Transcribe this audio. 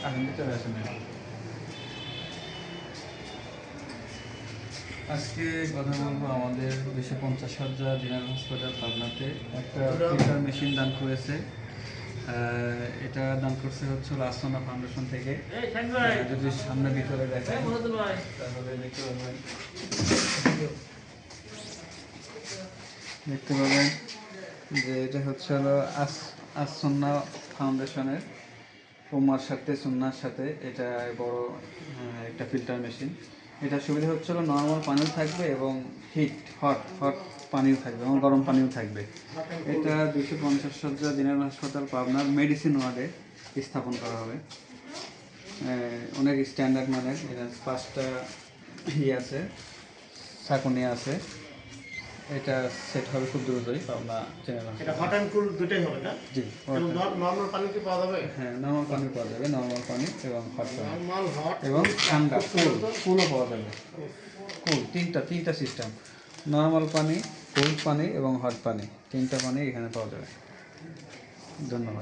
এখন ভিতরে আসেন। আজকে কথা বলবো আমাদের 250 শয্যা জেনারেল হসপিটাল পাবনাতে একটা ফিল্টার মেশিন দান করেছে। এটা দান করছে হচ্ছে আসনা ফাউন্ডেশন থেকে। যদি সামনে ভিতরে দেখেন তাহলে দেখতে পাবেন যে এটা হচ্ছে হলো আসন্না ফাউন্ডেশনের উমার সাথে সুন্নার সাথে এটা বড় একটা ফিল্টার মেশিন। এটা সুবিধা হচ্ছে হলো নর্মাল পানিও থাকবে এবং হট পানিও থাকবে এবং গরম পানিও থাকবে। এটা 250 শয্যা জেনারেল হাসপাতাল পাবনার মেডিসিন ওয়ার্ডে স্থাপন করা হবে। অনেক স্ট্যান্ডার্ড মানের, এটা 5টা আছে, চাকুনি আছে। এটা সেট হবে খুব দ্রুতই পাবনা জেনারেল। এটা হট অ্যান্ড কুল দুটোই হবে না? জি, নরমাল পানি কি পাওয়া যাবে? হ্যাঁ, নরমাল পানি পাওয়া যাবে, নরমাল পানি এবং হট পানি, নরমাল হট এবং ঠান্ডা কুলও পাওয়া যাবে। তিনটা সিস্টেম, নরমাল পানি, কোল্ড পানি এবং হট পানি, তিনটা পানি এখানে পাওয়া যাবে। ধন্যবাদ।